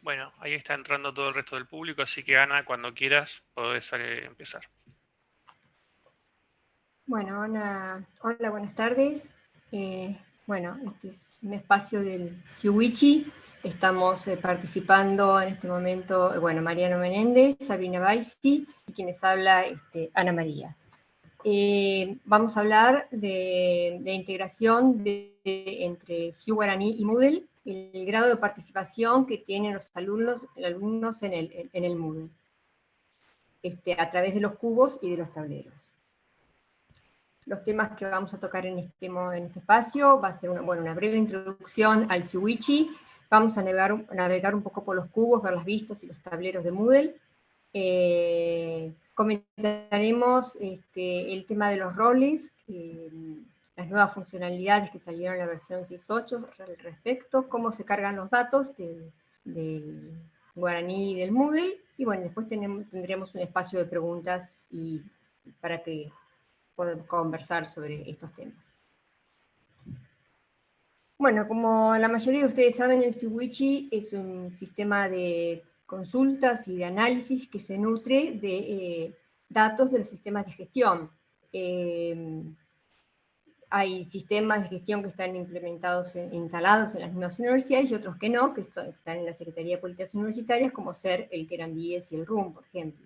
Bueno, ahí está entrando todo el resto del público, así que Ana, cuando quieras, podés empezar. Bueno, Ana, hola, buenas tardes. Bueno, este es un espacio del Ciuwichi. Estamos participando en este momento, bueno, Mariano Menéndez, Sabrina Baisi y quienes habla Ana María. Vamos a hablar de integración entre Ciu Guaraní y Moodle, el grado de participación que tienen los alumnos en el Moodle, a través de los cubos y de los tableros. Los temas que vamos a tocar en este espacio va a ser una breve introducción al Ciuwichi. Vamos a navegar un poco por los cubos, ver las vistas y los tableros de Moodle. Comentaremos el tema de los roles, las nuevas funcionalidades que salieron en la versión 6.8 al respecto, cómo se cargan los datos del Guaraní y del Moodle, y bueno, después tendremos un espacio de preguntas para que podamos conversar sobre estos temas. Bueno, como la mayoría de ustedes saben, el Ciuwichi es un sistema de consultas y de análisis que se nutre de datos de los sistemas de gestión. Hay sistemas de gestión que están instalados en las mismas universidades y otros que no, que están en la Secretaría de Políticas Universitarias, como ser el Querandíes y el RUM, por ejemplo.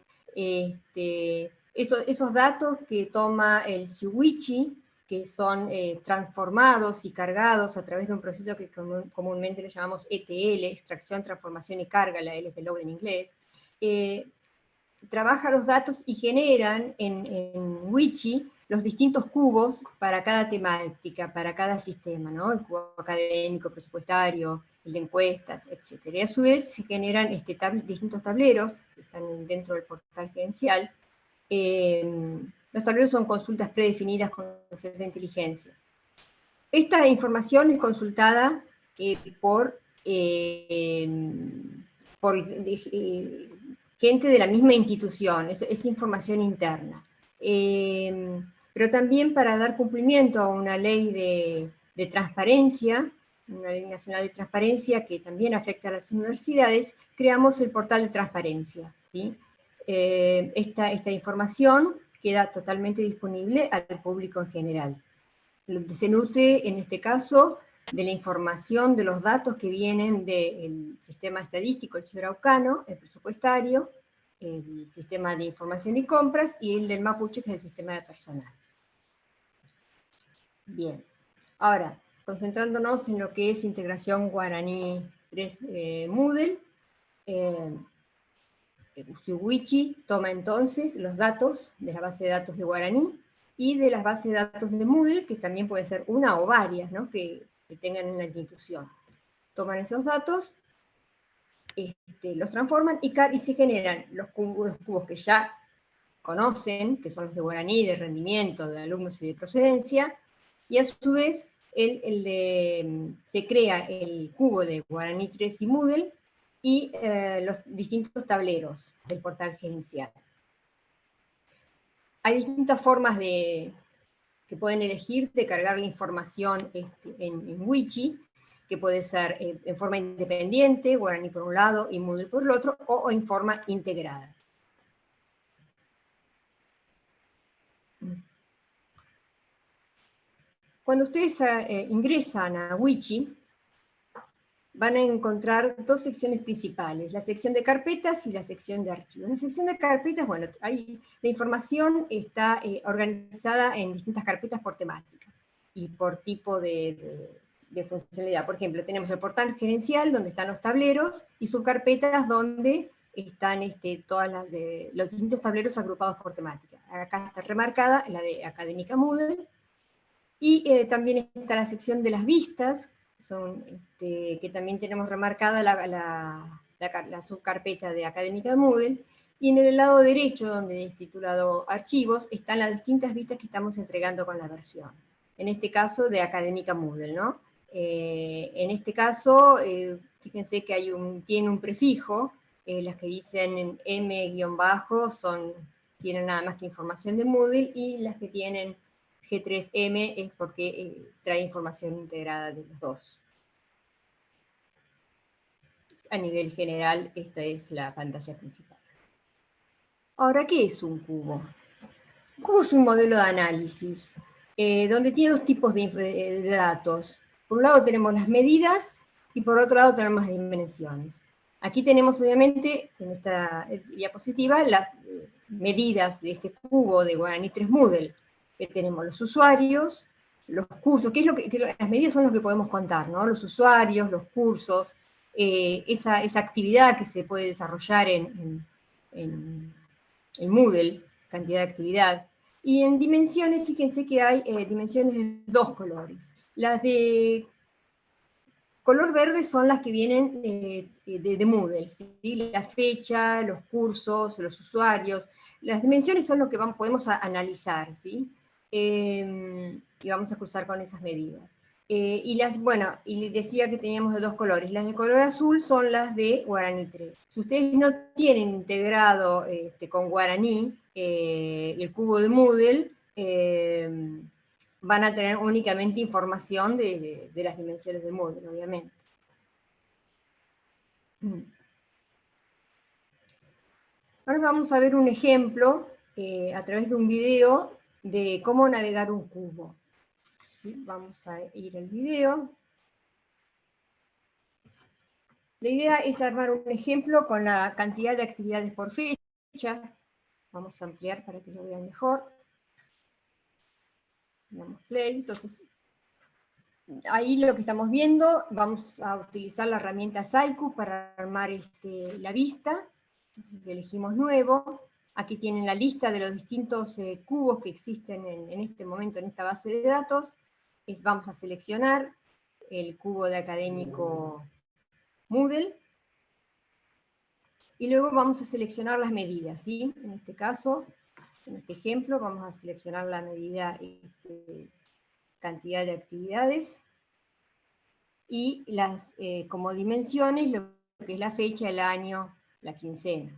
Esos datos que toma el Ciuwichi, que son transformados y cargados a través de un proceso que comúnmente le llamamos ETL, extracción, transformación y carga, la L es de load en inglés, trabaja los datos y generan en Wichi los distintos cubos para cada temática, para cada sistema, ¿no? El cubo académico, presupuestario, el de encuestas, etc. Y a su vez se generan distintos tableros que están dentro del portal gerencial. Los tableros son consultas predefinidas con cierta inteligencia. Esta información es consultada por gente de la misma institución, es información interna. Pero también para dar cumplimiento a una ley de transparencia, una ley nacional de transparencia que también afecta a las universidades, creamos el portal de transparencia, ¿sí? Esta información queda totalmente disponible al público en general. Se nutre, en este caso, de la información, de los datos que vienen del sistema estadístico, el ciberaucano, el presupuestario, el sistema de información y compras, y el del Mapuche, que es el sistema de personal. Bien, ahora, concentrándonos en lo que es integración Guaraní 3 Moodle, Ciuwichi toma entonces los datos de la base de datos de Guaraní y de las bases de datos de Moodle, que también puede ser una o varias, ¿no? que tengan una institución. Toman esos datos, los transforman y se generan los cubos que ya conocen, que son los de Guaraní, de rendimiento, de alumnos y de procedencia, y a su vez se crea el cubo de Guaraní 3 y Moodle, y los distintos tableros del portal gerencial. Hay distintas formas que pueden elegir de cargar la información en Wichi, que puede ser en forma independiente, Guaraní por un lado y Moodle por el otro, o en forma integrada. Cuando ustedes ingresan a Wichi, van a encontrar dos secciones principales, la sección de carpetas y la sección de archivos. En la sección de carpetas, bueno, la información está organizada en distintas carpetas por temática y por tipo de funcionalidad. Por ejemplo, tenemos el portal gerencial, donde están los tableros, y subcarpetas donde están todos los distintos tableros agrupados por temática. Acá está remarcada la de Académica Moodle, y también está la sección de las vistas, que también tenemos remarcada la subcarpeta de Académica Moodle, y en el lado derecho, donde es titulado Archivos, están las distintas vistas que estamos entregando con la versión. En este caso, de Académica Moodle, ¿no? En este caso, fíjense que tiene un prefijo, las que dicen M- tienen nada más que información de Moodle, y las que tienen G3M es porque trae información integrada de los dos. a nivel general, esta es la pantalla principal. Ahora, ¿qué es un cubo? Un cubo es un modelo de análisis, donde tiene dos tipos de datos. Por un lado tenemos las medidas, y por otro lado tenemos las dimensiones. Aquí tenemos, obviamente, en esta diapositiva, las medidas de este cubo de Guaraní 3 Moodle, que tenemos los usuarios, los cursos, las medidas son los que podemos contar, ¿no? Los usuarios, los cursos, esa actividad que se puede desarrollar en Moodle, cantidad de actividad. Y en dimensiones, fíjense que hay dimensiones de dos colores. Las de color verde son las que vienen de Moodle, ¿sí? La fecha, los cursos, los usuarios. Las dimensiones son lo que podemos analizar, ¿sí? Y vamos a cruzar con esas medidas. Y decía que teníamos de dos colores. Las de color azul son las de Guaraní 3. Si ustedes no tienen integrado con Guaraní el cubo de Moodle, van a tener únicamente información de las dimensiones de Moodle, obviamente. Ahora vamos a ver un ejemplo a través de un video de cómo navegar un cubo. ¿Sí? Vamos a ir al video. La idea es armar un ejemplo con la cantidad de actividades por fecha. Vamos a ampliar para que lo vean mejor. Damos play. Entonces, ahí lo que estamos viendo, vamos a utilizar la herramienta Saiku para armar la vista. Entonces elegimos nuevo. Aquí tienen la lista de los distintos cubos que existen en este momento en esta base de datos. Vamos a seleccionar el cubo de académico Moodle. Y luego vamos a seleccionar las medidas, ¿sí? En este caso, en este ejemplo, vamos a seleccionar la medida cantidad de actividades y como dimensiones lo que es la fecha, el año, la quincena.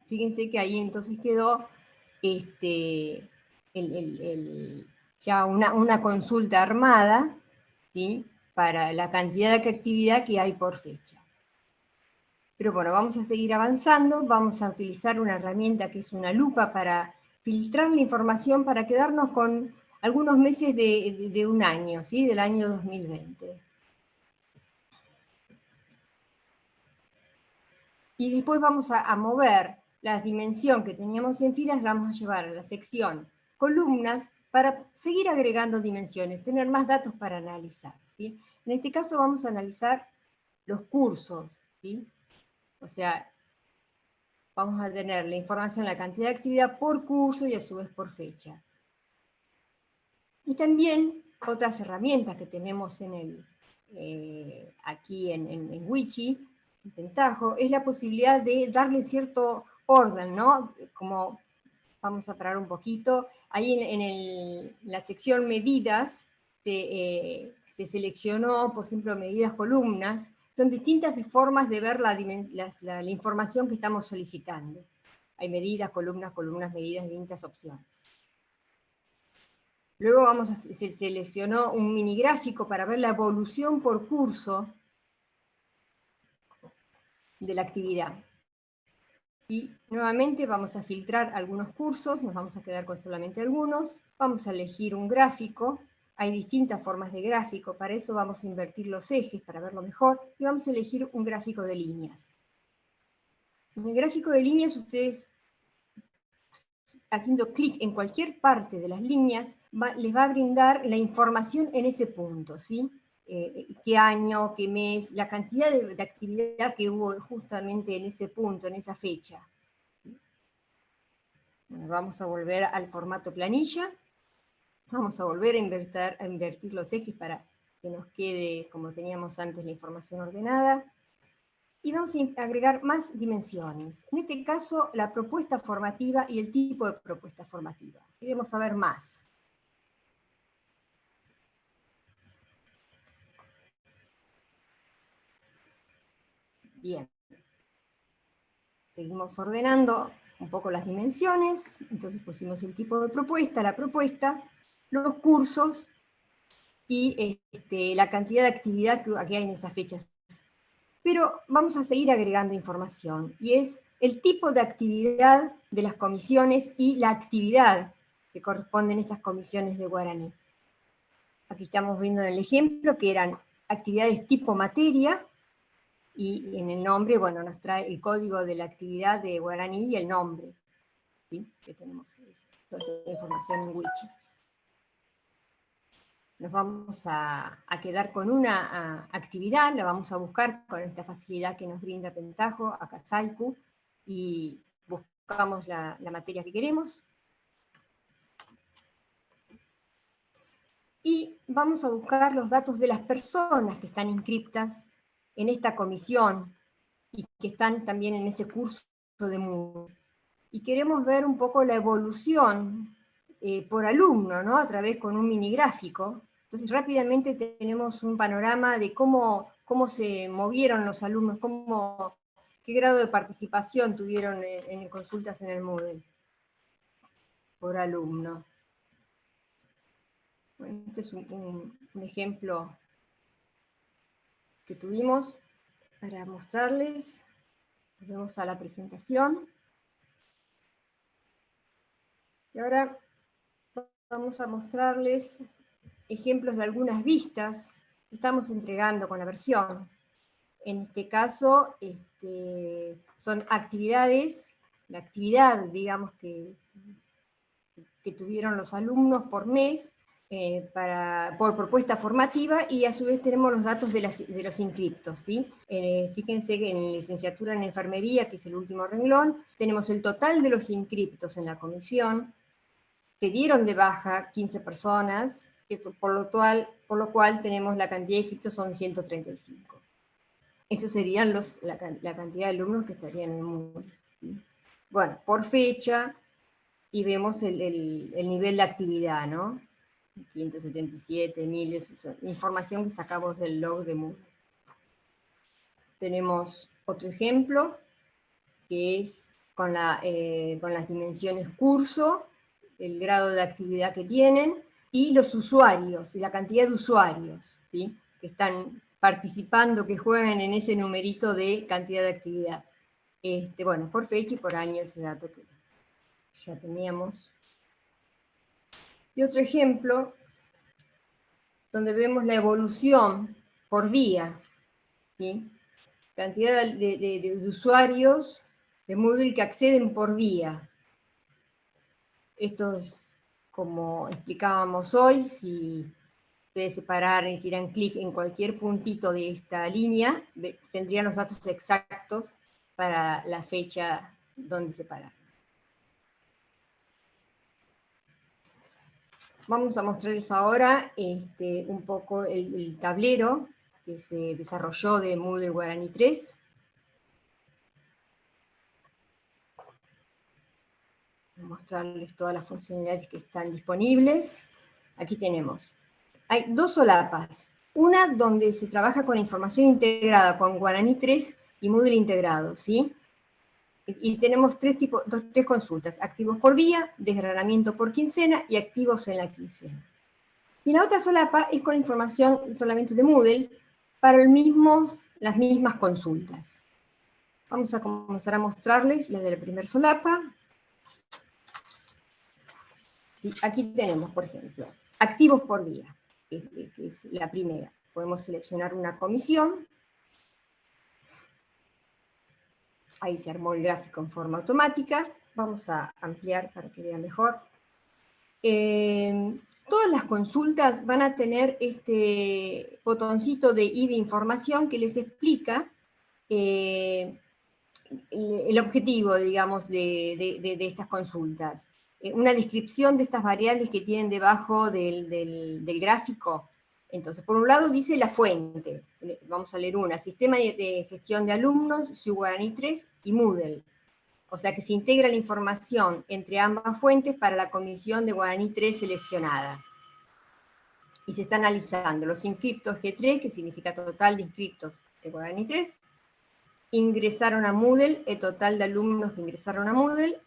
Fíjense que ahí entonces quedó ya una consulta armada, ¿sí? Para la cantidad de actividad que hay por fecha. Pero bueno, vamos a seguir avanzando, vamos a utilizar una herramienta que es una lupa para filtrar la información para quedarnos con algunos meses de un año, ¿sí? Del año 2020. Y después vamos a mover la dimensión que teníamos en filas, la vamos a llevar a la sección columnas para seguir agregando dimensiones, tener más datos para analizar, ¿sí? En este caso vamos a analizar los cursos, ¿sí? O sea, vamos a tener la información, la cantidad de actividad por curso y a su vez por fecha. Y también otras herramientas que tenemos aquí en Wichi, en Tajo, es la posibilidad de darle cierto orden, ¿no? Como, vamos a parar un poquito, ahí en la sección medidas se seleccionó, por ejemplo, medidas columnas. Son distintas formas de ver la información que estamos solicitando. Hay medidas, columnas, medidas, distintas opciones. Luego se seleccionó un mini gráfico para ver la evolución por curso de la actividad. Y nuevamente vamos a filtrar algunos cursos, nos vamos a quedar con solamente algunos. Vamos a elegir un gráfico. Hay distintas formas de gráfico, para eso vamos a invertir los ejes para verlo mejor, y vamos a elegir un gráfico de líneas. En el gráfico de líneas, ustedes, haciendo clic en cualquier parte de las líneas, les va a brindar la información en ese punto, ¿sí? Qué año, qué mes, la cantidad de actividad que hubo justamente en ese punto, en esa fecha. Bueno, vamos a volver al formato planilla. Vamos a volver a invertir los ejes para que nos quede como teníamos antes la información ordenada. Y vamos a agregar más dimensiones. En este caso, la propuesta formativa y el tipo de propuesta formativa. Queremos saber más. Bien. Seguimos ordenando un poco las dimensiones. Entonces pusimos el tipo de propuesta, la propuesta, los cursos y la cantidad de actividad que hay en esas fechas. pero vamos a seguir agregando información, y es el tipo de actividad de las comisiones y la actividad que corresponden a esas comisiones de guaraní. Aquí estamos viendo en el ejemplo que eran actividades tipo materia, y en el nombre, bueno, nos trae el código de la actividad de guaraní y el nombre, ¿sí? Que tenemos toda esta información en Wichi. Nos vamos a quedar con una actividad, la vamos a buscar con esta facilidad que nos brinda Pentaho, Akasaiku, y buscamos la materia que queremos. Y vamos a buscar los datos de las personas que están inscriptas en esta comisión y que están también en ese curso de Moodle. Y queremos ver un poco la evolución por alumno, ¿no? A través con un mini gráfico. Entonces rápidamente tenemos un panorama de cómo se movieron los alumnos, qué grado de participación tuvieron en consultas en el Moodle por alumno. Bueno, este es un ejemplo que tuvimos para mostrarles. Volvemos a la presentación. Y ahora vamos a mostrarles ejemplos de algunas vistas que estamos entregando con la versión. En este caso, son actividades, la actividad, digamos, que tuvieron los alumnos por mes, por propuesta formativa, y a su vez tenemos los datos de los inscriptos, ¿sí? Fíjense que en licenciatura en enfermería, que es el último renglón, tenemos el total de los inscriptos en la comisión. Se dieron de baja 15 personas, por lo cual tenemos la cantidad de inscriptos son 135. Esos serían la cantidad de alumnos que estarían en el mundo, ¿sí? Bueno, por fecha, y vemos el nivel de actividad, ¿no? 577, 1000, información que sacamos del log de Moodle. Tenemos otro ejemplo, que es con las dimensiones curso, el grado de actividad que tienen, y los usuarios, y la cantidad de usuarios, ¿sí? Que están participando, que juegan en ese numerito de cantidad de actividad. Bueno, por fecha y por año, ese dato que ya teníamos. Y otro ejemplo, donde vemos la evolución por día, ¿sí? Cantidad de usuarios de Moodle que acceden por día. Esto es como explicábamos hoy, si ustedes separaran, hicieran clic en cualquier puntito de esta línea, tendrían los datos exactos para la fecha donde separar. Vamos a mostrarles ahora un poco el tablero que se desarrolló de Moodle Guaraní 3. Voy a mostrarles todas las funcionalidades que están disponibles. Aquí tenemos. Hay dos solapas. Una donde se trabaja con información integrada con Guaraní 3 y Moodle integrado, ¿sí? Y tenemos tres consultas: activos por día, desgranamiento por quincena y activos en la quincena. Y la otra solapa es con información solamente de Moodle para las mismas consultas. Vamos a comenzar a mostrarles la de la primera solapa. Sí, aquí tenemos, por ejemplo, activos por día, que es la primera. Podemos seleccionar una comisión. Ahí se armó el gráfico en forma automática. Vamos a ampliar para que vean mejor. Todas las consultas van a tener este botoncito de ID de información que les explica el objetivo, digamos, de estas consultas. Una descripción de estas variables que tienen debajo del gráfico. Entonces, por un lado dice la fuente, vamos a leer una: Sistema de Gestión de Alumnos, Guaraní 3 y Moodle. O sea que se integra la información entre ambas fuentes para la comisión de Guaraní 3 seleccionada. Y se está analizando los inscriptos G3, que significa total de inscriptos de Guaraní 3, ingresaron a Moodle, el total de alumnos que ingresaron a Moodle,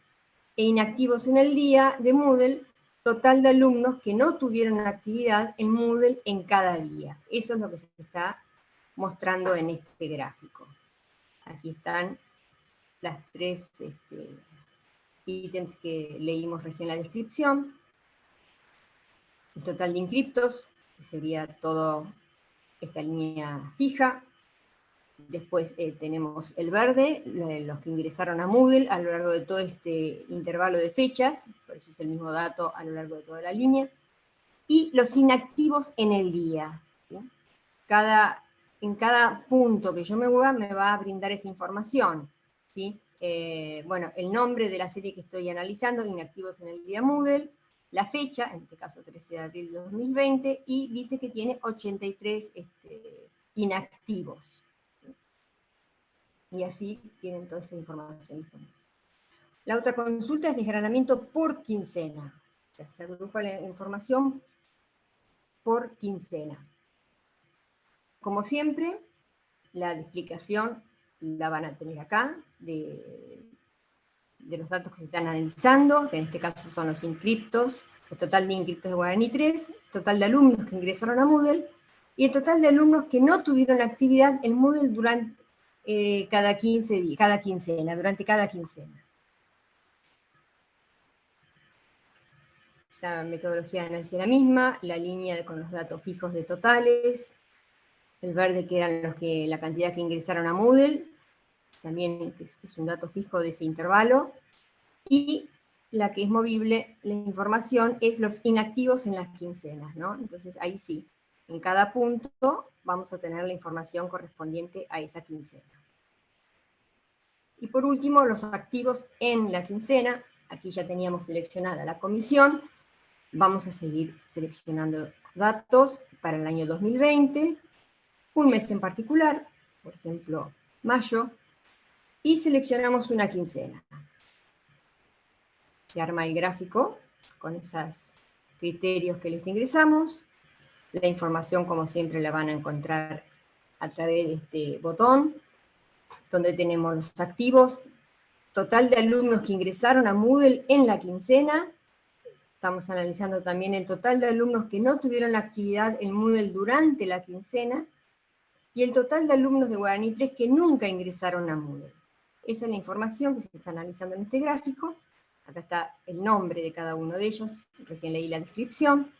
e inactivos en el día de Moodle, total de alumnos que no tuvieron actividad en Moodle en cada día. Eso es lo que se está mostrando en este gráfico. Aquí están las tres ítems que leímos recién en la descripción. El total de inscriptos, que sería toda esta línea fija. Después tenemos el verde, los que ingresaron a Moodle a lo largo de todo este intervalo de fechas, por eso es el mismo dato a lo largo de toda la línea. Y los inactivos en el día, ¿sí? En cada punto que yo me mueva me va a brindar esa información, ¿sí? Bueno, el nombre de la serie que estoy analizando, inactivos en el día Moodle, la fecha, en este caso 13 de abril de 2020, y dice que tiene 83 inactivos. Y así tienen toda esa información disponible. La otra consulta es desgranamiento por quincena. O sea, se agrupa la información por quincena. Como siempre, la explicación la van a tener acá, de los datos que se están analizando, que en este caso son los inscriptos, el total de inscriptos de Guaraní 3, total de alumnos que ingresaron a Moodle, y el total de alumnos que no tuvieron actividad en Moodle durante cada quincena, durante cada quincena. La metodología de análisis es la misma, la línea con los datos fijos de totales, el verde que eran la cantidad que ingresaron a Moodle, también es un dato fijo de ese intervalo, y la que es movible, la información, es los inactivos en las quincenas, ¿no? Entonces ahí sí, en cada punto vamos a tener la información correspondiente a esa quincena. Y por último, los activos en la quincena, aquí ya teníamos seleccionada la comisión, vamos a seguir seleccionando datos para el año 2020, un mes en particular, por ejemplo, mayo, y seleccionamos una quincena. Se arma el gráfico con esos criterios que les ingresamos. La información, como siempre, la van a encontrar a través de este botón, donde tenemos los activos, total de alumnos que ingresaron a Moodle en la quincena. Estamos analizando también el total de alumnos que no tuvieron actividad en Moodle durante la quincena, y el total de alumnos de Guaraní 3 que nunca ingresaron a Moodle. Esa es la información que se está analizando en este gráfico. Acá está el nombre de cada uno de ellos, recién leí la descripción.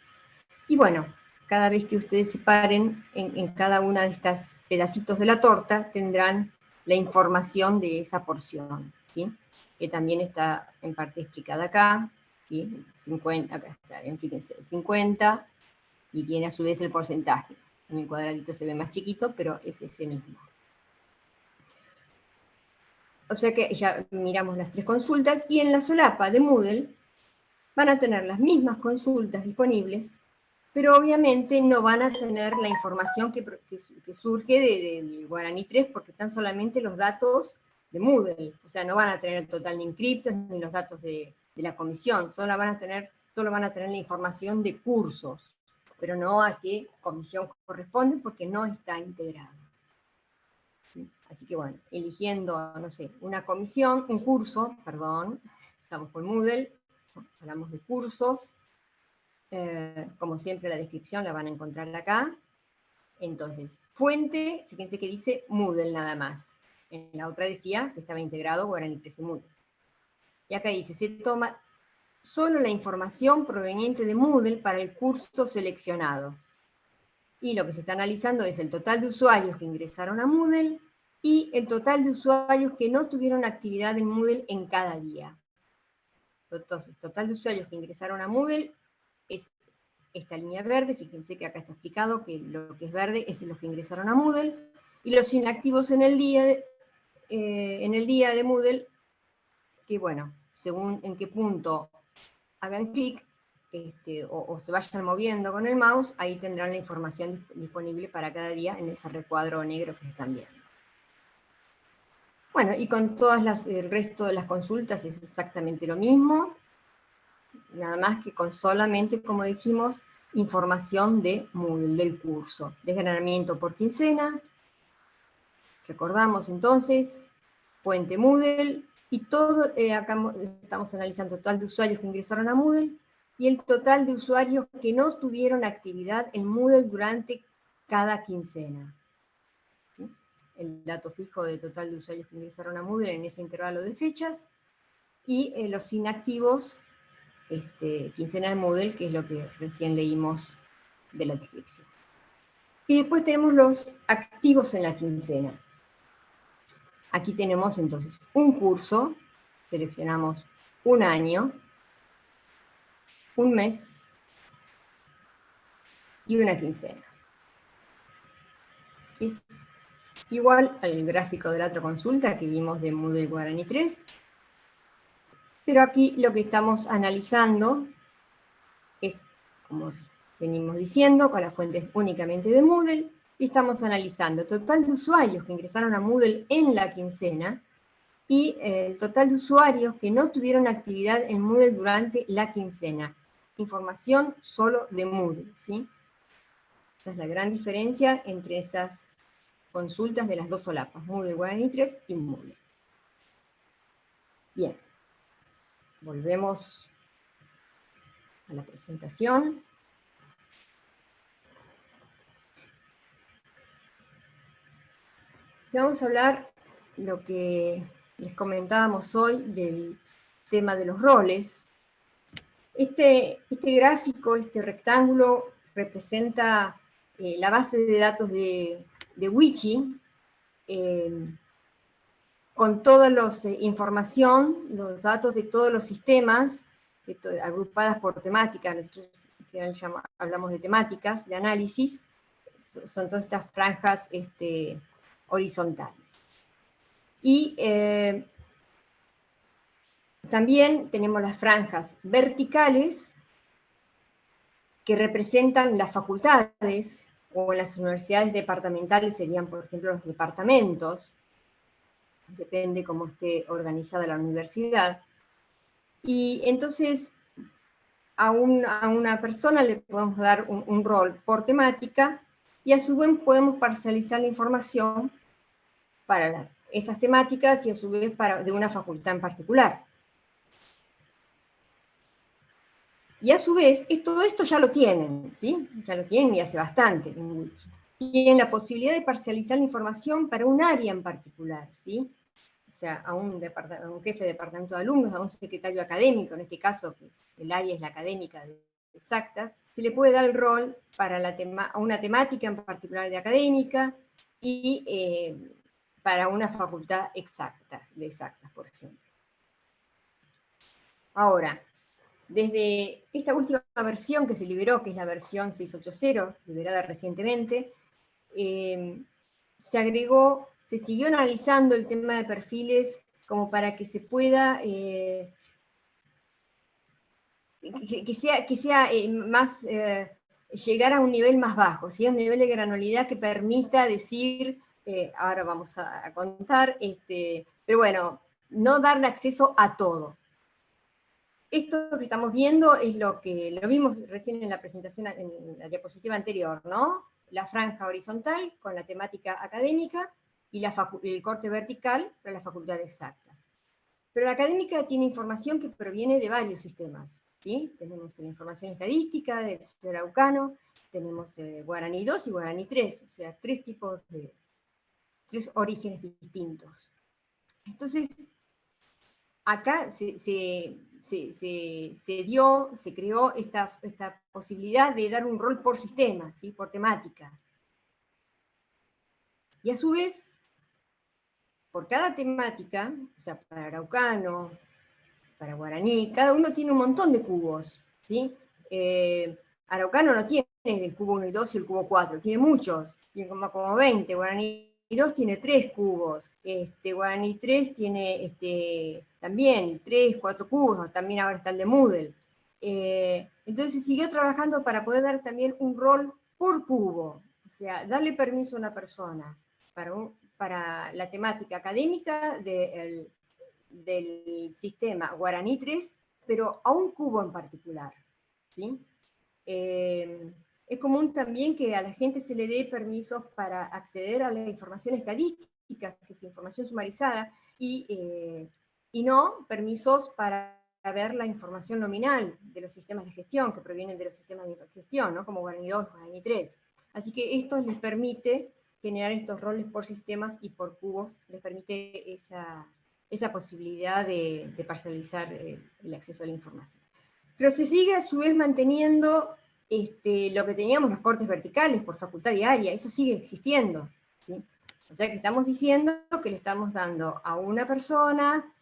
Y bueno, cada vez que ustedes se paren en cada una de estas pedacitos de la torta, tendrán la información de esa porción, ¿sí? Que también está en parte explicada acá, ¿sí? 50, acá está, fíjense, 50, y tiene a su vez el porcentaje. En el cuadradito se ve más chiquito, pero es ese mismo. O sea que ya miramos las tres consultas, y en la solapa de Moodle van a tener las mismas consultas disponibles, pero obviamente no van a tener la información que surge del Guaraní 3, porque están solamente los datos de Moodle. O sea, no van a tener el total de inscriptos ni los datos de la comisión, solo van a tener la información de cursos, pero no a qué comisión corresponde, porque no está integrado. Así que bueno, eligiendo, no sé, un curso, perdón, estamos con Moodle, hablamos de cursos, como siempre la descripción la van a encontrar acá. Entonces, fuente, fíjense que dice Moodle nada más. En la otra decía que estaba integrado Guaraní 3 y Moodle. Y acá dice, se toma solo la información proveniente de Moodle para el curso seleccionado. Y lo que se está analizando es el total de usuarios que ingresaron a Moodle y el total de usuarios que no tuvieron actividad en Moodle en cada día. Entonces, total de usuarios que ingresaron a Moodle es esta línea verde. Fíjense que acá está explicado que lo que es verde es los que ingresaron a Moodle, y los inactivos en el día de Moodle, que bueno, según en qué punto hagan clic, o se vayan moviendo con el mouse, ahí tendrán la información disponible para cada día en ese recuadro negro que están viendo. Bueno, y con el resto de las consultas es exactamente lo mismo, nada más que con solamente, como dijimos, información de Moodle, del curso. Desgranamiento por quincena, recordamos entonces, puente Moodle, y todo, acá estamos analizando el total de usuarios que ingresaron a Moodle, y el total de usuarios que no tuvieron actividad en Moodle durante cada quincena. el dato fijo de total de usuarios que ingresaron a Moodle en ese intervalo de fechas, y los inactivos, quincena de Moodle, que es lo que recién leímos de la descripción. Y después tenemos los activos en la quincena. Aquí tenemos entonces un curso, seleccionamos un año, un mes y una quincena. Es igual al gráfico de la otra consulta que vimos de Moodle Guarani 3, pero aquí lo que estamos analizando es, como venimos diciendo, con las fuentes únicamente de Moodle, y estamos analizando el total de usuarios que ingresaron a Moodle en la quincena y el total de usuarios que no tuvieron actividad en Moodle durante la quincena. Información solo de Moodle, ¿sí? Esa es la gran diferencia entre esas consultas de las dos solapas, Moodle Guarani 3 y Moodle. Bien, volvemos a la presentación. Y vamos a hablar lo que les comentábamos hoy del tema de los roles. Este gráfico, este rectángulo, representa la base de datos de Wichi, con toda la información, los datos de todos los sistemas, agrupadas por temática. Nosotros en general hablamos de temáticas, de análisis, son todas estas franjas horizontales. Y también tenemos las franjas verticales, que representan las facultades, o en las universidades departamentales serían, por ejemplo, los departamentos, depende cómo esté organizada la universidad. Y entonces a una persona le podemos dar un rol por temática, y a su vez podemos parcializar la información para esas temáticas y a su vez de una facultad en particular. Y a su vez, todo esto ya lo tienen, ¿sí? Ya lo tienen y hace bastante en Wichi. Tienen la posibilidad de parcializar la información para un área en particular, ¿sí? O sea, a un jefe de departamento de alumnos, a un secretario académico, en este caso, que el área es la académica de exactas, se le puede dar el rol para a una temática en particular de académica y para una facultad de exactas, por ejemplo. Ahora, desde esta última versión que se liberó, que es la versión 6.8.0, liberada recientemente, se siguió analizando el tema de perfiles como para que se pueda, que sea más, llegar a un nivel más bajo, ¿sí? Un nivel de granularidad que permita decir, ahora vamos a contar, pero bueno, no darle acceso a todo. Esto que estamos viendo es lo vimos recién en la presentación, en la diapositiva anterior, ¿no? La franja horizontal con la temática académica y el corte vertical para las facultades exactas. Pero la académica tiene información que proviene de varios sistemas, ¿sí? Tenemos la información estadística del estudio araucano, tenemos Guarani 2 y Guarani 3, o sea, tres orígenes distintos. Entonces, acá se creó esta posibilidad de dar un rol por sistema, ¿sí? Por temática. Y a su vez, por cada temática, o sea, para araucano, para guaraní, cada uno tiene un montón de cubos, ¿sí? Araucano no tiene el cubo 1 y 2 y el cubo 4, tiene muchos, tiene como 20, Guaraní 2 tiene 3 cubos, Guaraní 3 tiene también 3, 4 cubos, también ahora está el de Moodle. Entonces siguió trabajando para poder dar también un rol por cubo, o sea, darle permiso a una persona para la temática académica del sistema Guaraní 3, pero a un cubo en particular, ¿sí? Es común también que a la gente se le dé permisos para acceder a la información estadística, que es información sumarizada, y no permisos para ver la información nominal de los sistemas de gestión, que provienen de los sistemas de gestión, ¿no? Como Guaraní 2, Guaraní 3. Así que esto les permite generar estos roles por sistemas y por cubos les permite esa posibilidad de parcializar el acceso a la información. Pero se sigue a su vez manteniendo lo que teníamos los cortes verticales por facultad y área, eso sigue existiendo, ¿sí? O sea que estamos diciendo que le estamos dando a una persona,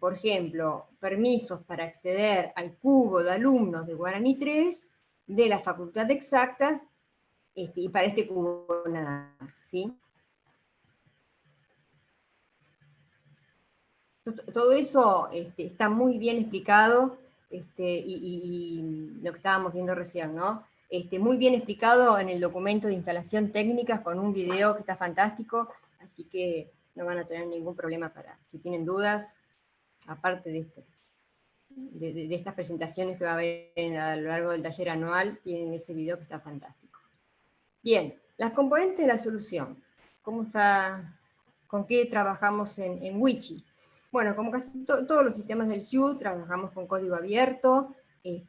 por ejemplo, permisos para acceder al cubo de alumnos de Guaraní 3 de la Facultad de Exactas, y para este cubo nada más, ¿sí? Todo eso está muy bien explicado, y lo que estábamos viendo recién, ¿no? Muy bien explicado en el documento de instalación técnica con un video que está fantástico, así que no van a tener ningún problema para, si tienen dudas, aparte de estas presentaciones que va a haber a lo largo del taller anual, tienen ese video que está fantástico. Bien, las componentes de la solución. ¿Cómo está? ¿Con qué trabajamos en Wichi? Bueno, como casi todos los sistemas del SIU, trabajamos con código abierto.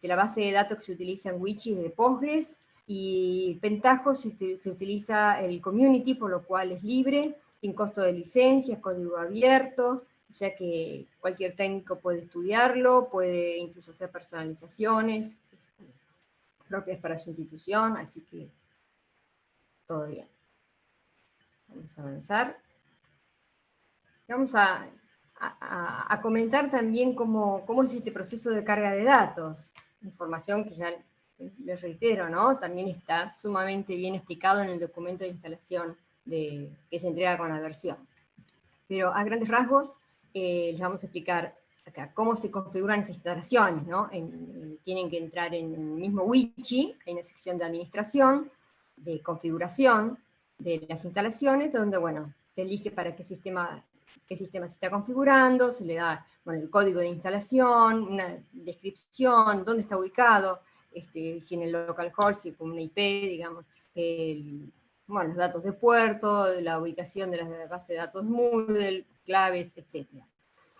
La base de datos que se utiliza en Wichi es de Postgres, y Pentaho se utiliza el community, por lo cual es libre, sin costo de licencia, es código abierto, o sea que cualquier técnico puede estudiarlo, puede incluso hacer personalizaciones propias para su institución, así que todo bien. Vamos a avanzar. Vamos a comentar también cómo es este proceso de carga de datos. Información que ya les reitero, ¿no? También está sumamente bien explicado en el documento de instalación que se entrega con la versión. Pero a grandes rasgos les vamos a explicar acá cómo se configuran esas instalaciones, ¿no? Tienen que entrar en el mismo Wichi, hay una sección de administración, de configuración de las instalaciones, donde, bueno, se elige para qué sistema se está configurando, se le da, bueno, el código de instalación, una descripción, dónde está ubicado, si en el localhost, si con una IP, digamos, bueno, los datos de puerto, la ubicación de la base de datos Moodle, claves, etc.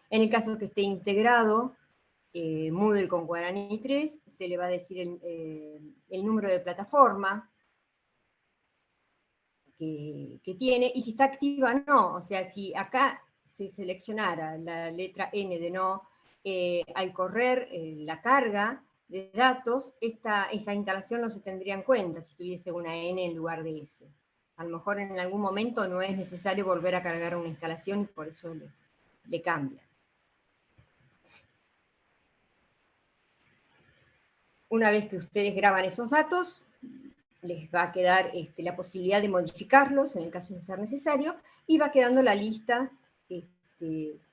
En el caso que esté integrado Moodle con Guaraní 3, se le va a decir el número de plataforma que tiene, y si está activa o no. O sea, si acá se seleccionara la letra N de no, al correr la carga de datos, esa instalación no se tendría en cuenta si tuviese una N en lugar de S. A lo mejor en algún momento no es necesario volver a cargar una instalación y por eso le cambia. Una vez que ustedes graban esos datos, les va a quedar la posibilidad de modificarlos en el caso de ser necesario, y va quedando la lista,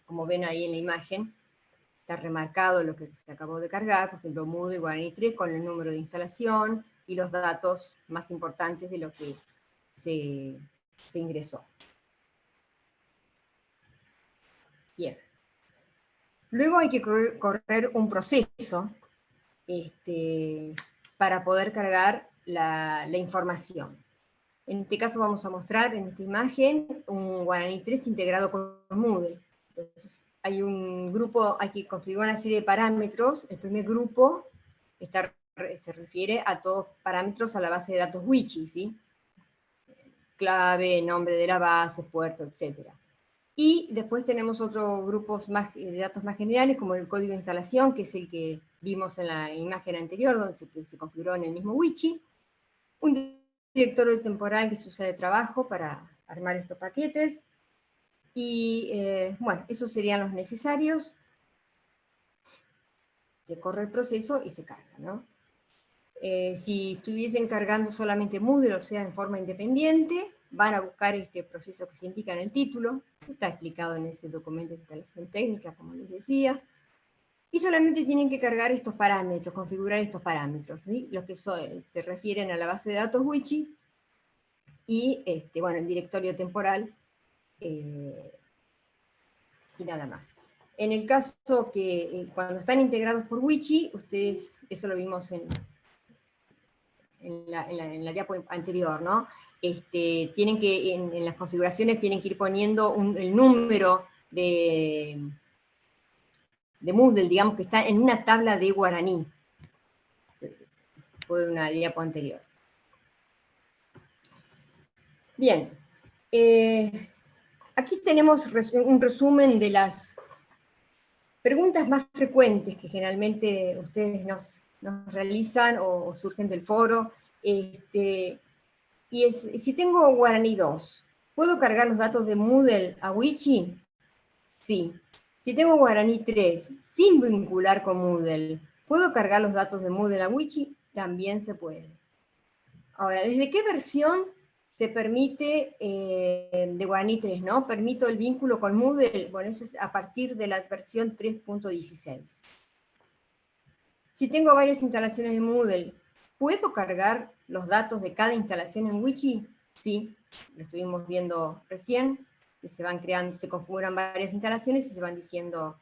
como ven ahí en la imagen, está remarcado lo que se acabó de cargar, por ejemplo, Moodle y Guaraní 3 con el número de instalación y los datos más importantes de lo que se ingresó. Bien. Luego hay que correr un proceso para poder cargar la información. En este caso vamos a mostrar en esta imagen un Guaraní 3 integrado con Moodle. Entonces, hay un grupo, hay que configurar una serie de parámetros. El primer grupo se refiere a todos parámetros a la base de datos Wichi, ¿sí? Clave, nombre de la base, puerto, etc. Y después tenemos otros grupos de datos más generales, como el código de instalación, que es el que vimos en la imagen anterior, donde se configuró en el mismo Wichi. Un directorio temporal que se usa de trabajo para armar estos paquetes. Y bueno, esos serían los necesarios. Se corre el proceso y se carga, ¿no? Si estuviesen cargando solamente Moodle, o sea, en forma independiente, van a buscar este proceso que se indica en el título, está explicado en ese documento de instalación técnica, como les decía, y solamente tienen que cargar estos parámetros, configurar estos parámetros, ¿sí? Los que se refieren a la base de datos Wichi, y bueno, el directorio temporal, y nada más. En el caso que cuando están integrados por Wichi, ustedes, eso lo vimos en la diapo anterior, ¿no? Tienen que, en las configuraciones, tienen que ir poniendo el número de Moodle, digamos, que está en una tabla de Guaraní. Fue una diapo anterior. Bien, Aquí tenemos un resumen de las preguntas más frecuentes que generalmente ustedes nos realizan o surgen del foro. Y es, si tengo Guaraní 2, ¿puedo cargar los datos de Moodle a Wichi? Sí. Si tengo Guaraní 3, sin vincular con Moodle, ¿puedo cargar los datos de Moodle a Wichi? También se puede. Ahora, ¿desde qué versión se permite de Guaraní 3, ¿no? Permito el vínculo con Moodle. Bueno, eso es a partir de la versión 3.16. Si tengo varias instalaciones de Moodle, ¿puedo cargar los datos de cada instalación en Wichi? Sí, lo estuvimos viendo recién, que se van creando, se configuran varias instalaciones y se van diciendo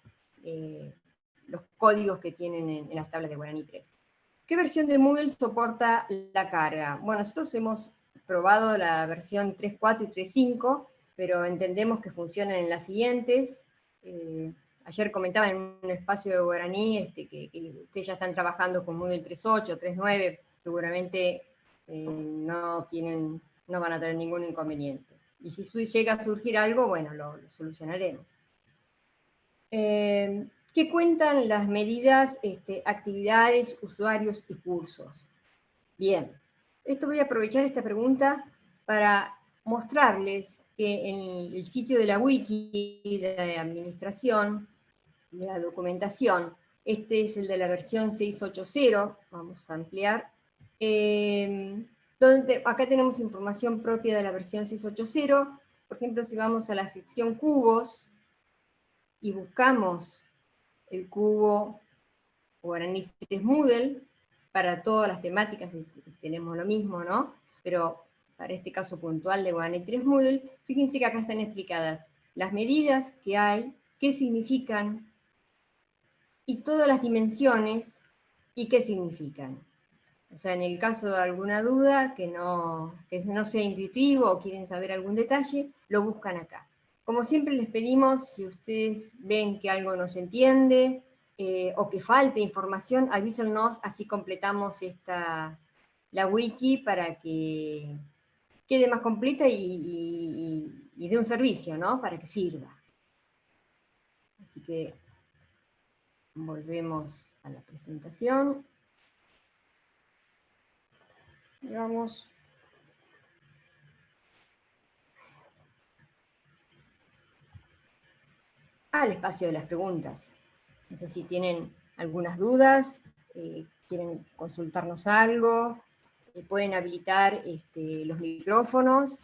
los códigos que tienen en las tablas de Guaraní 3. ¿Qué versión de Moodle soporta la carga? Bueno, nosotros hemos probado la versión 3.4 y 3.5, pero entendemos que funcionan en las siguientes. Ayer comentaba en un espacio de Guaraní que ustedes ya están trabajando con Moodle 3.8, 3.9, seguramente no van a tener ningún inconveniente. Y si llega a surgir algo, bueno, lo solucionaremos. ¿Qué cuentan las medidas, actividades, usuarios y cursos? Bien, voy a aprovechar esta pregunta para mostrarles que en el sitio de la wiki de administración, de la documentación, este es el de la versión 6.8.0, vamos a ampliar, acá tenemos información propia de la versión 6.8.0, por ejemplo, si vamos a la sección cubos y buscamos el cubo Guaraní 3 Moodle, para todas las temáticas tenemos lo mismo, ¿no? Pero para este caso puntual de Guaraní 3 Moodle, fíjense que acá están explicadas las medidas que hay, qué significan, y todas las dimensiones, y qué significan. O sea, en el caso de alguna duda, que no sea intuitivo o quieren saber algún detalle, lo buscan acá. Como siempre les pedimos, si ustedes ven que algo no se entiende o que falte información, avísennos, así completamos la wiki para que quede más completa y dé un servicio, ¿no? Para que sirva. Así que volvemos a la presentación. Vamos. Al espacio de las preguntas. No sé si tienen algunas dudas, quieren consultarnos algo, pueden habilitar los micrófonos,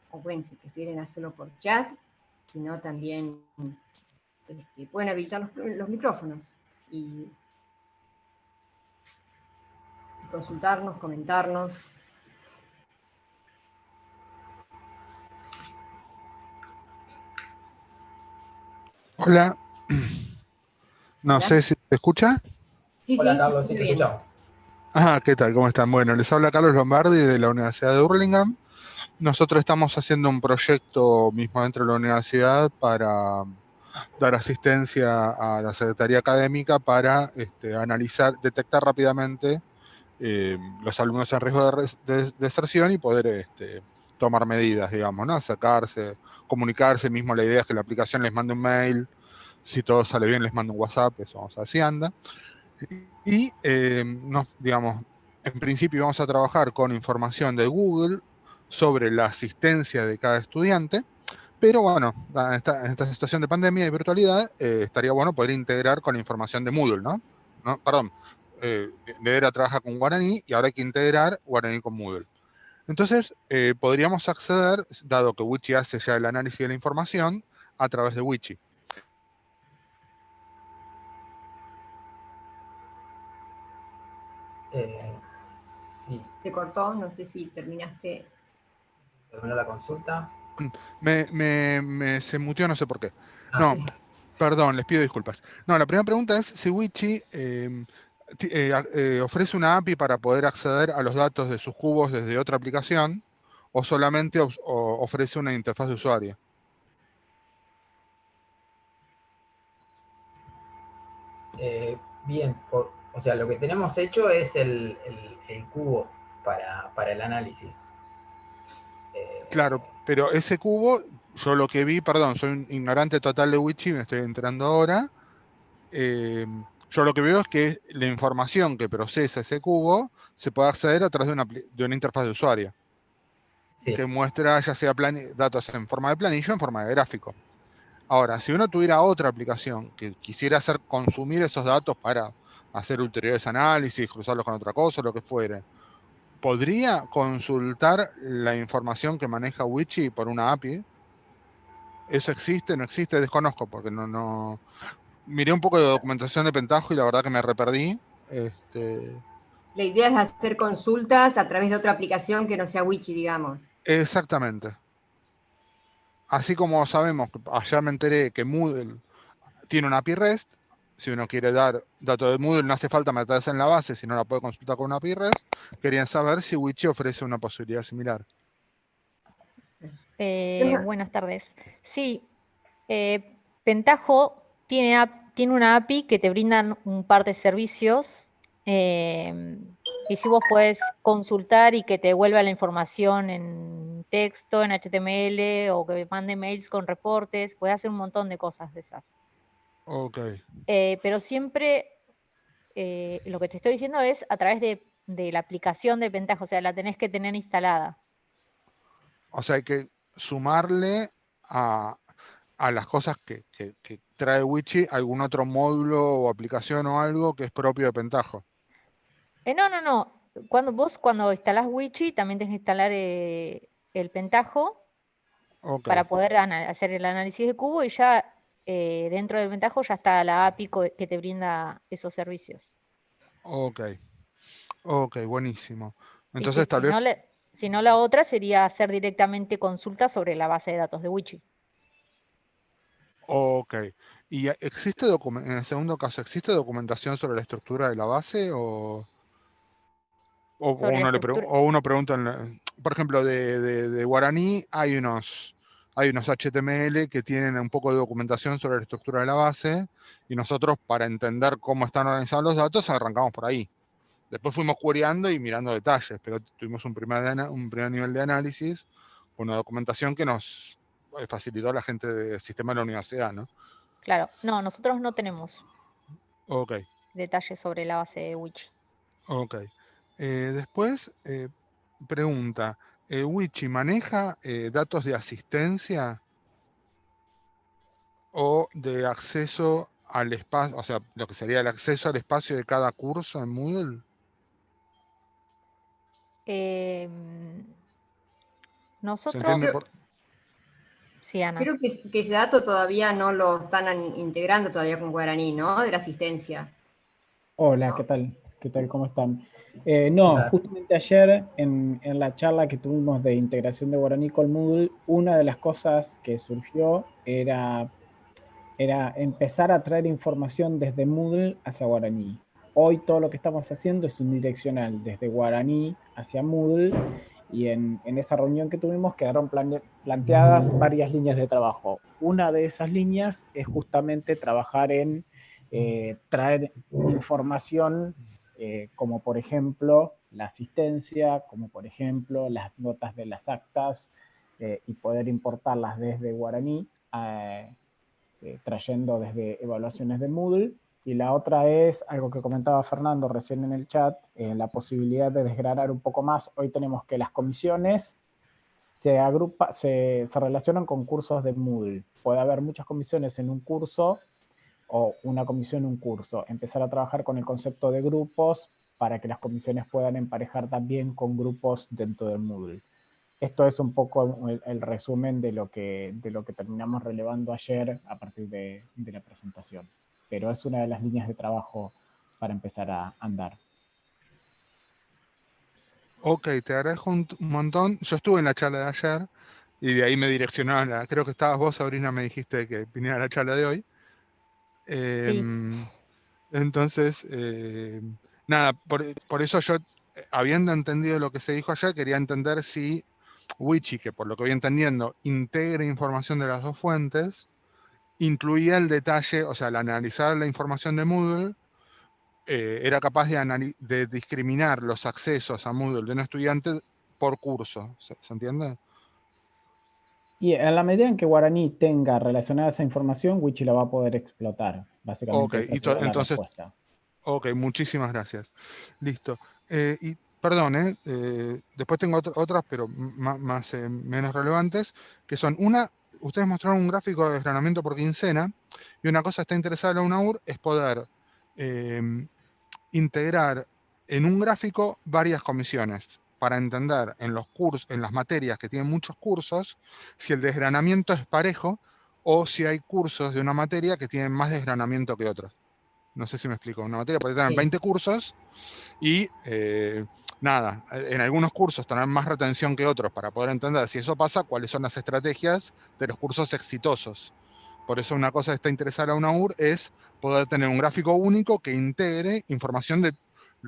o bueno, si prefieren hacerlo por chat, si no también pueden habilitar los micrófonos y consultarnos, comentarnos. Hola, no ¿Hola? sé si se escucha. Sí, Hola sí, se Carlos, sí escucha te bien. escuchamos. ¿Qué tal? ¿Cómo están? Bueno, les habla Carlos Lombardi de la Universidad de Hurlingham. Nosotros estamos haciendo un proyecto mismo dentro de la universidad para dar asistencia a la Secretaría Académica para detectar rápidamente los alumnos en riesgo de deserción y poder tomar medidas, digamos, ¿no? Sacarse, comunicarse, mismo la idea es que la aplicación les mande un mail, si todo sale bien les manda un WhatsApp, eso así anda. Y, digamos, en principio vamos a trabajar con información de Google sobre la asistencia de cada estudiante, pero bueno, en esta situación de pandemia y virtualidad, estaría bueno poder integrar con la información de Moodle, ¿no? Perdón, Vedera trabaja con Guaraní y ahora hay que integrar Guaraní con Moodle. Entonces, podríamos acceder, dado que Wichi hace ya el análisis de la información, a través de Wichi. Sí, Se cortó, no sé si terminaste. terminó la consulta. Se muteó, no sé por qué. Ah, No, perdón, les pido disculpas. No, la primera pregunta es si Wichi ofrece una API para poder acceder a los datos de sus cubos desde otra aplicación o solamente ofrece una interfaz de usuario. bien, o sea, lo que tenemos hecho es el cubo para el análisis. Claro, pero ese cubo, yo lo que vi, perdón, soy un ignorante total de Wiki, me estoy enterando ahora. Yo lo que veo es que la información que procesa ese cubo se puede acceder a través de una interfaz de usuario Sí, que muestra ya sea datos en forma de planilla o en forma de gráfico. Ahora, si uno tuviera otra aplicación que quisiera consumir esos datos para hacer ulteriores análisis, cruzarlos con otra cosa, lo que fuere, ¿podría consultar la información que maneja Wiki por una API? ¿Eso existe? ¿No existe? Desconozco, porque no. Miré un poco de documentación de Pentaho y la verdad que me reperdí. Este, La idea es hacer consultas a través de otra aplicación que no sea Wiki, digamos. exactamente. Así como sabemos, allá me enteré que Moodle tiene una API REST. Si uno quiere dar datos de Moodle, no hace falta meterse en la base, si no la puede consultar con una API REST. Querían saber si Wiki ofrece una posibilidad similar. Buenas tardes. Sí, Pentaho tiene una API que te brindan un par de servicios. Y si vos puedes consultar y que te devuelva la información en texto, en HTML, o que mande mails con reportes, puedes hacer un montón de cosas de esas. Ok. Pero siempre lo que te estoy diciendo es a través de la aplicación de Pentaho, o sea, la tenés que tener instalada. O sea, hay que sumarle a las cosas que trae Wiki algún otro módulo o aplicación o algo que es propio de Pentaho. No. Cuando instalás Wiki, también tenés que instalar el Pentaho Ok, para poder hacer el análisis de cubo, y ya dentro del Pentaho ya está la API que te brinda esos servicios. ok, ok, buenísimo. Y Entonces tal vez, si no, la otra sería hacer directamente consulta sobre la base de datos de Wiki. ok. ¿Y existe en el segundo caso, existe documentación sobre la estructura de la base Sobre la estructura. o uno pregunta, por ejemplo, de Guaraní hay unos HTML que tienen un poco de documentación sobre la estructura de la base y nosotros para entender cómo están organizados los datos arrancamos por ahí. Después fuimos queryando y mirando detalles, pero tuvimos un primer nivel de análisis con una documentación que nos facilitó a la gente del sistema de la universidad, ¿no? Claro, no, nosotros no tenemos Ok, detalles sobre la base de Wiki. ok. Después, pregunta, ¿Wiki maneja datos de asistencia o de acceso al espacio, o sea, lo que sería el acceso al espacio de cada curso en Moodle? Eh, ¿Se nosotros, entiende Creo, por...? sí, Ana. creo que ese dato todavía no lo están integrando todavía con Guaraní, ¿no? De la asistencia. Hola, ¿No? ¿qué tal? ¿Qué tal? ¿Cómo están? No, Hola. justamente ayer en la charla que tuvimos de integración de Guaraní con Moodle, una de las cosas que surgió era empezar a traer información desde Moodle hacia Guaraní. Hoy todo lo que estamos haciendo es unidireccional, desde Guaraní hacia Moodle, y en esa reunión que tuvimos quedaron planteadas varias líneas de trabajo. Una de esas líneas es justamente trabajar en traer información como por ejemplo la asistencia, como por ejemplo las notas de las actas, y poder importarlas desde Guaraní, trayendo desde evaluaciones de Moodle. Y la otra es algo que comentaba Fernando recién en el chat, la posibilidad de desgranar un poco más. Hoy tenemos que las comisiones se relacionan con cursos de Moodle. Puede haber muchas comisiones en un curso o una comisión en un curso. Empezar a trabajar con el concepto de grupos para que las comisiones puedan emparejar también con grupos dentro del Moodle. Esto es un poco el resumen de lo que terminamos relevando ayer a partir de la presentación. Pero es una de las líneas de trabajo para empezar a andar. Ok, te agradezco un montón. Yo estuve en la charla de ayer y de ahí me direccionaron creo que estabas vos, Sabrina, me dijiste que viniera a la charla de hoy. Sí. Entonces, nada, por eso yo, habiendo entendido lo que se dijo ayer, quería entender si Wiki, que por lo que voy entendiendo, integra información de las dos fuentes, incluía el detalle, o sea, al analizar la información de Moodle, era capaz de discriminar los accesos a Moodle de un estudiante por curso. ¿Se entiende? Y en la medida en que Guaraní tenga relacionada esa información, Wichi la va a poder explotar. Básicamente Ok, esa sería la entonces, respuesta. ok, muchísimas gracias. Listo. Y perdón, después tengo otras, pero menos relevantes, que son ustedes mostraron un gráfico de desgranamiento por quincena, y una cosa que está interesada en la UNAUR es poder integrar en un gráfico varias comisiones para entender en los cursos, en las materias que tienen muchos cursos, si el desgranamiento es parejo o si hay cursos de una materia que tienen más desgranamiento que otros. No sé si me explico. Una materia puede tener Sí. 20 cursos y nada, en algunos cursos tener más retención que otros para poder entender si eso pasa, cuáles son las estrategias de los cursos exitosos. Por eso una cosa que está interesada a una UR es poder tener un gráfico único que integre información de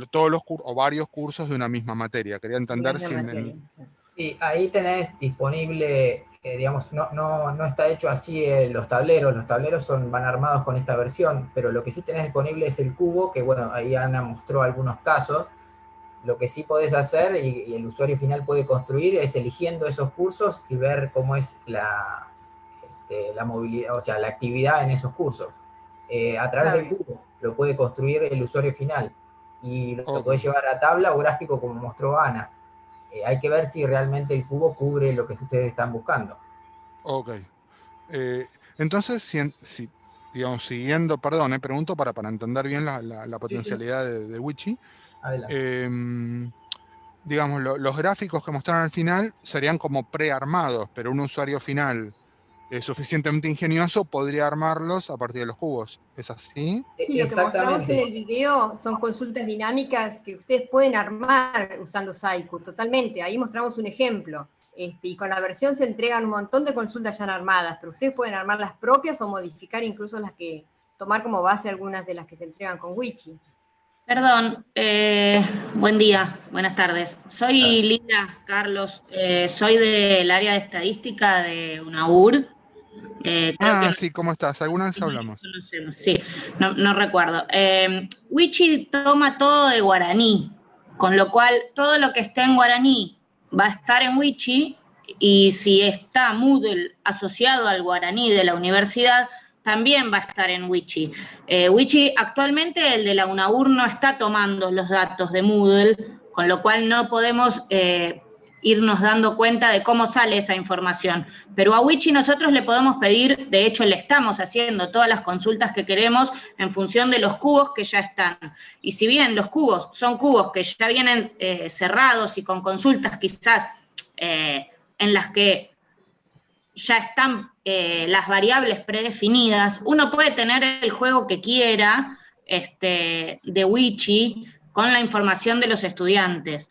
todos los cursos o varios cursos de una misma materia. Quería entender Una si materia. Sí, ahí tenés disponible, digamos, no está hecho así los tableros van armados con esta versión, pero lo que sí tenés disponible es el cubo, que bueno, ahí Ana mostró algunos casos. Lo que sí podés hacer y el usuario final puede construir es eligiendo esos cursos y ver cómo es la movilidad, o sea, la actividad en esos cursos. A través del cubo lo puede construir el usuario final y lo Ok. podés llevar a tabla o gráfico como mostró Ana. Hay que ver si realmente el cubo cubre lo que ustedes están buscando. Ok. Entonces, digamos, siguiendo, perdón, pregunto para entender bien la Sí, sí, potencialidad de Wichi. adelante. Digamos, los gráficos que mostraron al final serían como prearmados, pero un usuario final suficientemente ingenioso podría armarlos a partir de los cubos. ¿Es así? Sí, lo que mostramos en Exactamente. el video son consultas dinámicas que ustedes pueden armar usando Saiku, totalmente. Ahí mostramos un ejemplo. Y con la versión se entregan un montón de consultas ya armadas, pero ustedes pueden armar las propias o modificar incluso tomar como base algunas de las que se entregan con Wichi. Perdón, buen día, buenas tardes. Soy Linda Carlos, soy del área de estadística de UNAUR. Creo que Sí, ¿cómo estás? ¿Alguna vez nos hablamos? conocemos, sí, no recuerdo. Wichi toma todo de guaraní, con lo cual todo lo que esté en guaraní va a estar en Wichi, y si está Moodle asociado al guaraní de la universidad, también va a estar en Wichi. Wichi, actualmente el de la UNAUR no está tomando los datos de Moodle, con lo cual no podemos irnos dando cuenta de cómo sale esa información. Pero a Wichi nosotros le podemos pedir, de hecho le estamos haciendo todas las consultas que queremos en función de los cubos que ya están. Y si bien los cubos son cubos que ya vienen cerrados y con consultas quizás en las que ya están las variables predefinidas, uno puede tener el juego que quiera de Wichi con la información de los estudiantes.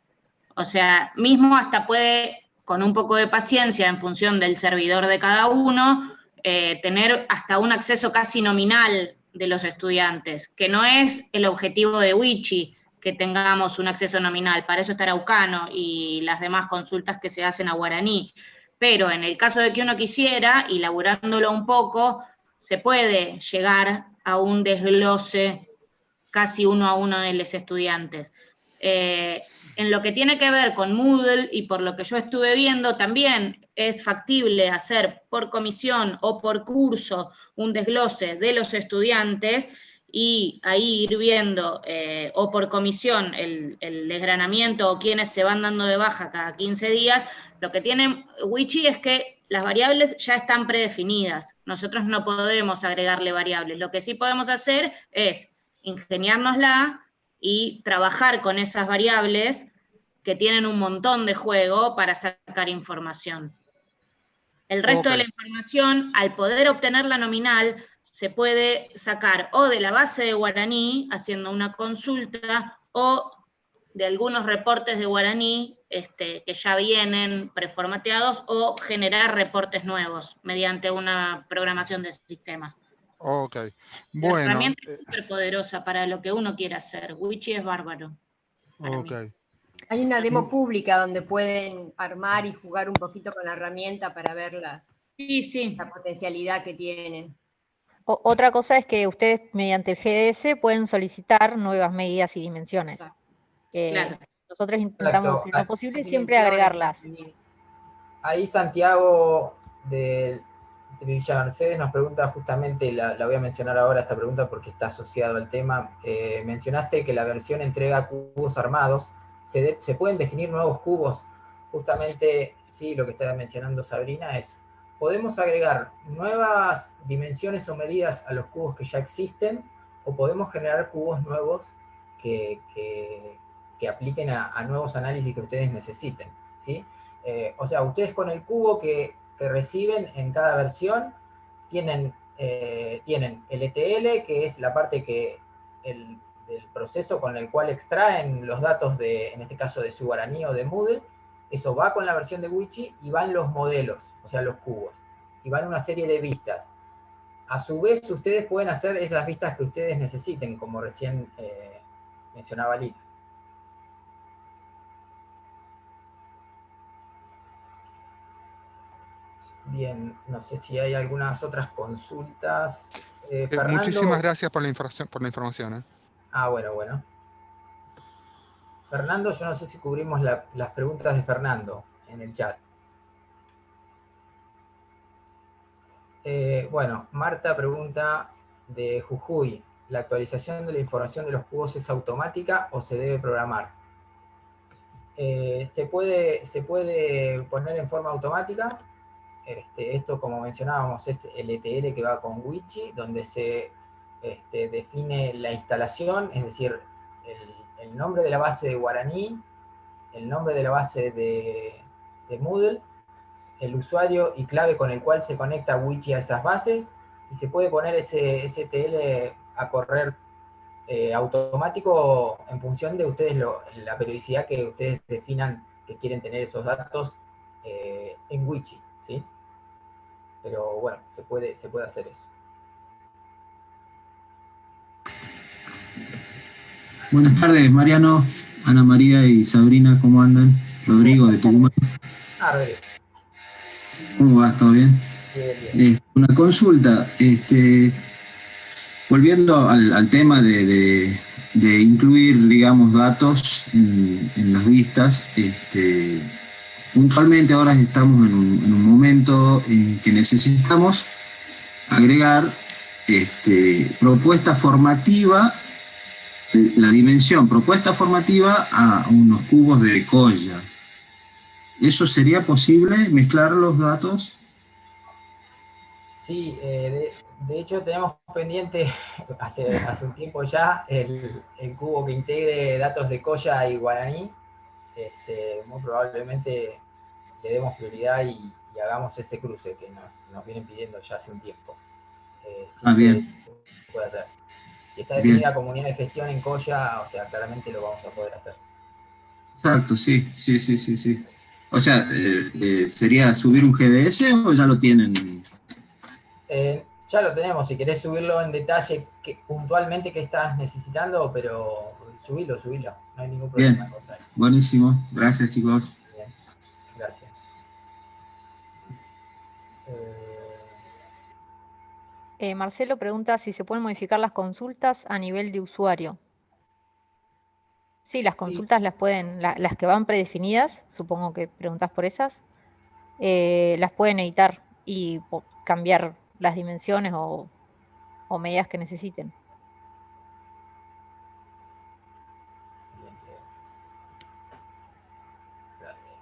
O sea, mismo hasta puede, con un poco de paciencia en función del servidor de cada uno, tener hasta un acceso casi nominal de los estudiantes, que no es el objetivo de Wichi, que tengamos un acceso nominal, para eso está Araucano y las demás consultas que se hacen a Guaraní. Pero en el caso de que uno quisiera, y laburándolo un poco, se puede llegar a un desglose casi uno a uno de los estudiantes. En lo que tiene que ver con Moodle, y por lo que yo estuve viendo, también es factible hacer por comisión o por curso un desglose de los estudiantes y ahí ir viendo, o por comisión, el desgranamiento o quienes se van dando de baja cada 15 días. Lo que tiene Wichi es que las variables ya están predefinidas. Nosotros no podemos agregarle variables. Lo que sí podemos hacer es ingeniárnosla y trabajar con esas variables que tienen un montón de juego para sacar información. El resto de la información, al poder obtenerla nominal, se puede sacar o de la base de Guaraní, haciendo una consulta, o de algunos reportes de Guaraní que ya vienen preformateados, o generar reportes nuevos mediante una programación de sistemas. Ok, La bueno. herramienta es súper poderosa para lo que uno quiera hacer. Wichi es bárbaro. Ok. Hay una demo pública donde pueden armar y jugar un poquito con la herramienta para ver la potencialidad que tiene. Otra cosa es que ustedes mediante el GDS pueden solicitar nuevas medidas y dimensiones. Claro. Nosotros intentamos, Exacto. en lo posible, siempre agregarlas. Ahí Santiago de Villa Mercedes nos pregunta justamente, la voy a mencionar ahora esta pregunta porque está asociado al tema. Mencionaste que la versión entrega cubos armados. ¿Se pueden definir nuevos cubos? Justamente, sí, lo que estaba mencionando Sabrina es, podemos agregar nuevas dimensiones o medidas a los cubos que ya existen, o podemos generar cubos nuevos que apliquen a nuevos análisis que ustedes necesiten, ¿sí? O sea, ustedes con el cubo que reciben en cada versión tienen el ETL, que es la parte del proceso con el cual extraen los datos en este caso de su Guaraní o de Moodle. Eso va con la versión de Wichi y van los modelos, o sea, los cubos, y van una serie de vistas. A su vez, ustedes pueden hacer esas vistas que ustedes necesiten, como recién mencionaba Lina. Bien, no sé si hay algunas otras consultas. Fernando. Muchísimas gracias por la información. Ah, bueno. Fernando, yo no sé si cubrimos las preguntas de Fernando en el chat. Bueno, Marta pregunta de Jujuy, ¿la actualización de la información de los cubos es automática o se debe programar? Se puede poner en forma automática. Esto, como mencionábamos, es el ETL que va con Wichi, donde se define la instalación, es decir, el nombre de la base de Guaraní, el nombre de la base de Moodle, el usuario y clave con el cual se conecta Wichi a esas bases, y se puede poner ese ETL a correr automático en función de ustedes la periodicidad que ustedes definan que quieren tener esos datos en Wichi, ¿sí? Pero bueno, se puede hacer eso. Buenas tardes, Mariano, Ana María y Sabrina, ¿cómo andan? Rodrigo de Tucumán. Rodrigo. ¿Cómo vas? ¿Todo bien? Bien. Una consulta, volviendo al tema de incluir, digamos, datos en las vistas, puntualmente ahora estamos en un momento en que necesitamos agregar propuesta formativa, la dimensión propuesta formativa a unos cubos de Colla. ¿Eso sería posible, mezclar los datos? Sí, de hecho tenemos pendiente hace un tiempo ya el cubo que integre datos de Colla y Guaraní. Muy probablemente le demos prioridad y hagamos ese cruce que nos vienen pidiendo ya hace un tiempo. Sí, bien. se puede hacer. Si está definida la comunidad de gestión en Colla, o sea, claramente lo vamos a poder hacer. Exacto, sí. O sea, ¿sería subir un GDS o ya lo tienen? Ya lo tenemos, si querés subirlo en detalle puntualmente qué estás necesitando, pero subilo, no hay ningún problema. Bien, buenísimo, gracias chicos. Bien, gracias. Marcelo pregunta si se pueden modificar las consultas a nivel de usuario. Sí, las consultas las pueden, las que van predefinidas, supongo que preguntas por esas, las pueden editar y cambiar las dimensiones o medidas que necesiten. Bien. Gracias.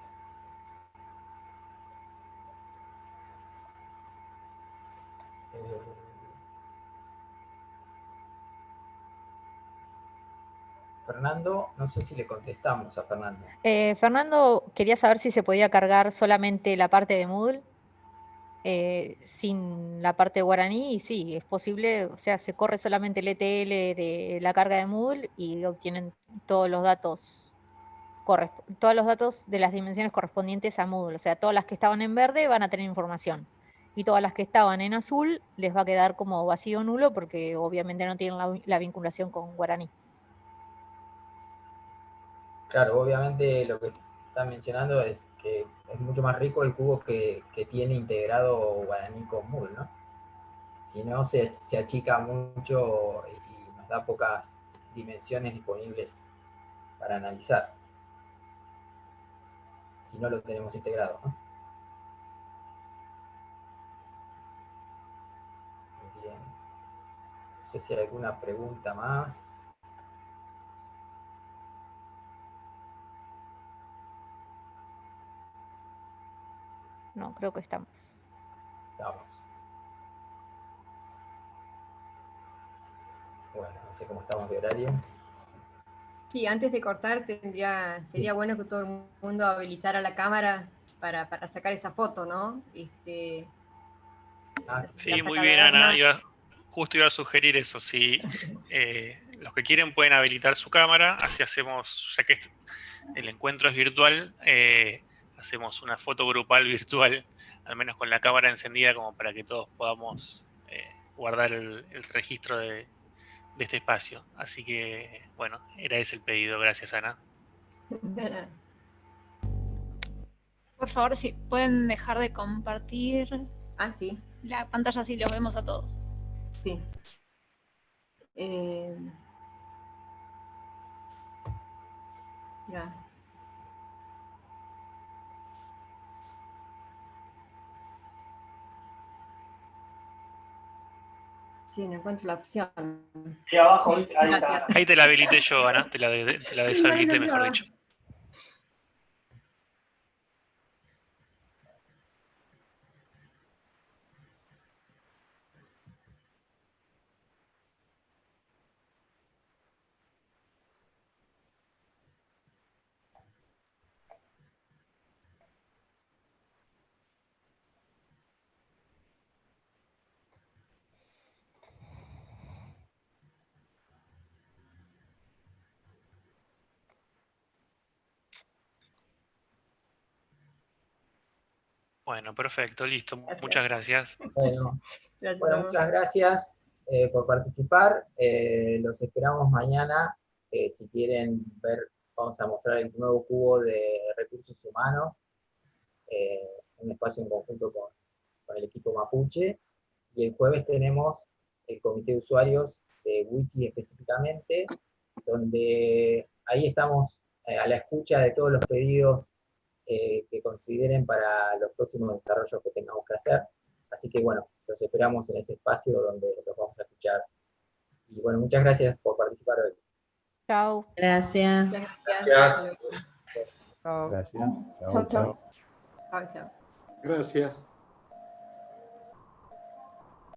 Fernando, no sé si le contestamos a Fernando. Fernando quería saber si se podía cargar solamente la parte de Moodle sin la parte de Guaraní, y sí, es posible, o sea, se corre solamente el ETL de la carga de Moodle y obtienen todos los datos de las dimensiones correspondientes a Moodle, o sea, todas las que estaban en verde van a tener información, y todas las que estaban en azul les va a quedar como vacío nulo porque obviamente no tienen la vinculación con Guaraní. Claro, obviamente lo que están mencionando es que es mucho más rico el cubo que tiene integrado Guaraní con Moodle, ¿no? Si no, se achica mucho y nos da pocas dimensiones disponibles para analizar. Si no lo tenemos integrado, ¿no? sé si hay alguna pregunta más. No, creo que estamos. Estamos. Bueno, no sé cómo estamos de horario. Sí, antes de cortar sería bueno que todo el mundo habilitara la cámara para sacar esa foto, ¿no? Ah, No sé si Sí, la muy saca bien, Ana. Berna. Justo iba a sugerir eso. Si los que quieren pueden habilitar su cámara, así hacemos, ya que el encuentro es virtual, hacemos una foto grupal virtual, al menos con la cámara encendida, como para que todos podamos guardar el registro de este espacio. Así que, bueno, era ese el pedido. Gracias, Ana. Por favor, si pueden dejar de compartir Ah, sí, la pantalla, así los vemos a todos. sí. Ya. Sí, no encuentro la opción. Y abajo, ahí está. Gracias. Ahí te la habilité yo, Ana. Te la Sí, deshabilité, bueno, mejor no. dicho. Bueno, perfecto, listo. Gracias. Muchas gracias. Bueno, Gracias. bueno, muchas gracias por participar. Los esperamos mañana. Si quieren ver, vamos a mostrar el nuevo cubo de recursos humanos, un espacio en conjunto con el equipo Mapuche. Y el jueves tenemos el comité de usuarios de Wiki específicamente, donde ahí estamos a la escucha de todos los pedidos que consideren para los próximos desarrollos que tengamos que hacer. Así que bueno, los esperamos en ese espacio donde los vamos a escuchar. Y bueno, muchas gracias por participar hoy. Chao. Gracias. Gracias. Gracias. Chao, chao. Chao, chao. Chao, chao. Gracias.